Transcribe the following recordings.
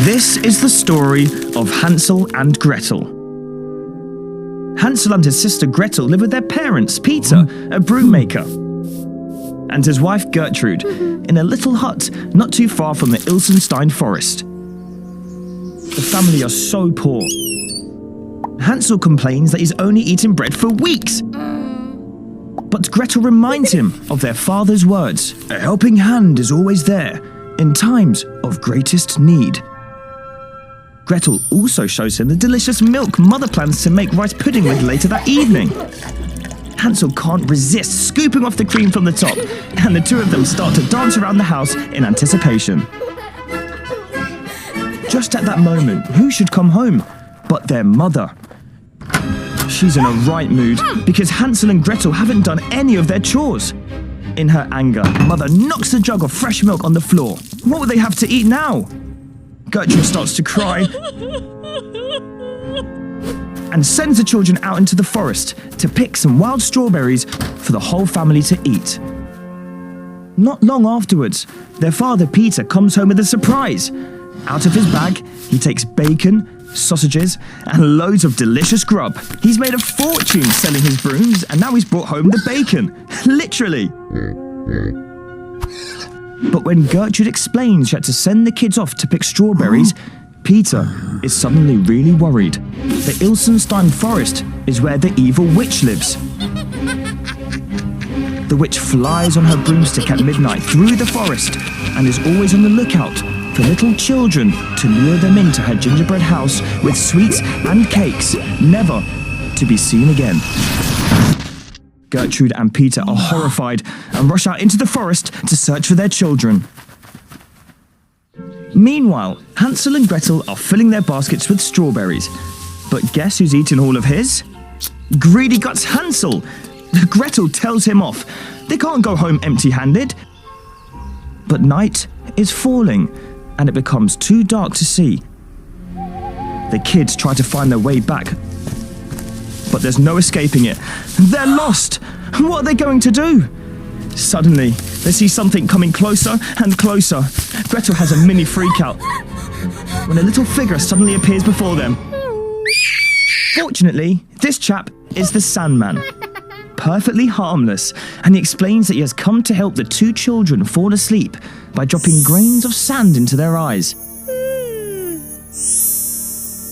This is the story of Hansel and Gretel. Hansel and his sister Gretel live with their parents, Peter, a broom maker, and his wife Gertrude, in a little hut not too far from the Ilsenstein forest. The family are so poor. Hansel complains that he's only eaten bread for weeks. But Gretel reminds him of their father's words. A helping hand is always there in times of greatest need. Gretel also shows him the delicious milk Mother plans to make rice pudding with later that evening. Hansel can't resist scooping off the cream from the top, and the two of them start to dance around the house in anticipation. Just at that moment, who should come home but their mother? She's in a right mood because Hansel and Gretel haven't done any of their chores. In her anger, Mother knocks the jug of fresh milk on the floor. What will they have to eat now? Gertrude starts to cry and sends the children out into the forest to pick some wild strawberries for the whole family to eat. Not long afterwards, their father Peter comes home with a surprise. Out of his bag, he takes bacon, sausages, and loads of delicious grub. He's made a fortune selling his brooms, and now he's brought home the bacon. Literally. But when Gertrude explains she had to send the kids off to pick strawberries, Peter is suddenly really worried. The Ilsenstein forest is where the evil witch lives. The witch flies on her broomstick at midnight through the forest and is always on the lookout for little children to lure them into her gingerbread house with sweets and cakes, never to be seen again. Gertrude and Peter are horrified and rush out into the forest to search for their children. Meanwhile, Hansel and Gretel are filling their baskets with strawberries. But guess who's eaten all of his? Greedy guts Hansel! Gretel tells him off. They can't go home empty-handed. But night is falling, and it becomes too dark to see. The kids try to find their way back, but there's no escaping it. They're lost! What are they going to do? Suddenly, they see something coming closer and closer. Gretel has a mini freak-out when a little figure suddenly appears before them. Fortunately, this chap is the Sandman. Perfectly harmless, and he explains that he has come to help the two children fall asleep by dropping grains of sand into their eyes.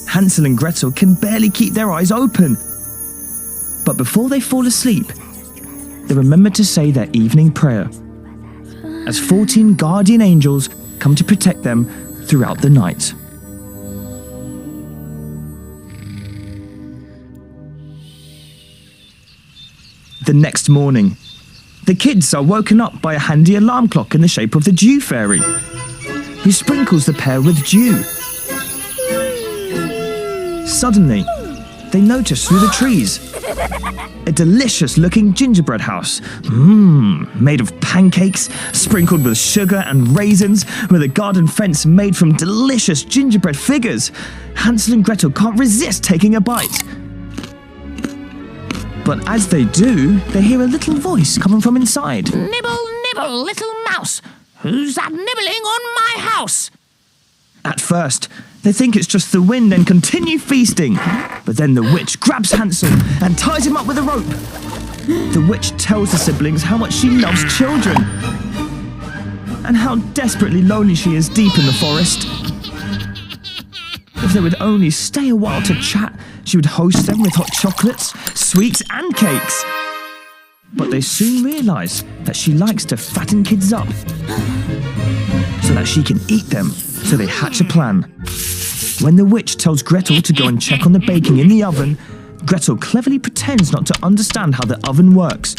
Hansel and Gretel can barely keep their eyes open. But before they fall asleep, they remember to say their evening prayer, as 14 guardian angels come to protect them throughout the night. The next morning, the kids are woken up by a handy alarm clock in the shape of the Dew Fairy, who sprinkles the pair with dew. Suddenly, they notice through the trees a delicious-looking gingerbread house, made of pancakes, sprinkled with sugar and raisins, with a garden fence made from delicious gingerbread figures. Hansel and Gretel can't resist taking a bite. But as they do, they hear a little voice coming from inside. Nibble, nibble, little mouse. Who's that nibbling on my house? At first, they think it's just the wind and continue feasting. But then the witch grabs Hansel and ties him up with a rope. The witch tells the siblings how much she loves children and how desperately lonely she is deep in the forest. If they would only stay a while to chat, she would host them with hot chocolates, sweets and cakes. But they soon realise that she likes to fatten kids up so that she can eat them, so they hatch a plan. When the witch tells Gretel to go and check on the baking in the oven, Gretel cleverly pretends not to understand how the oven works.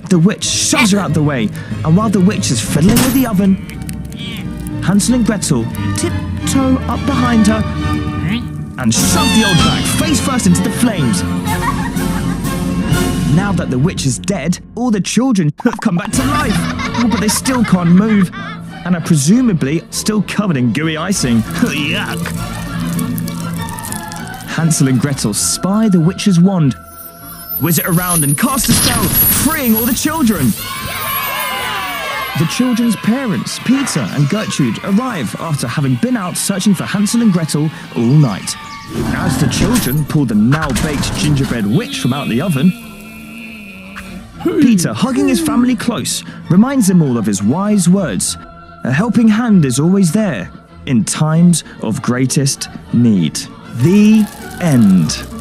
The witch shoves her out the way, and while the witch is fiddling with the oven, Hansel and Gretel tiptoe up behind her and shove the old bag face first into the flames. Now that the witch is dead, all the children have come back to life, but they still can't move and are presumably still covered in gooey icing. Yuck! Hansel and Gretel spy the witch's wand, whiz it around and cast a spell, freeing all the children. The children's parents, Peter and Gertrude, arrive after having been out searching for Hansel and Gretel all night. As the children pull the now-baked gingerbread witch from out the oven, Peter, hugging his family close, reminds them all of his wise words. A helping hand is always there in times of greatest need. The end.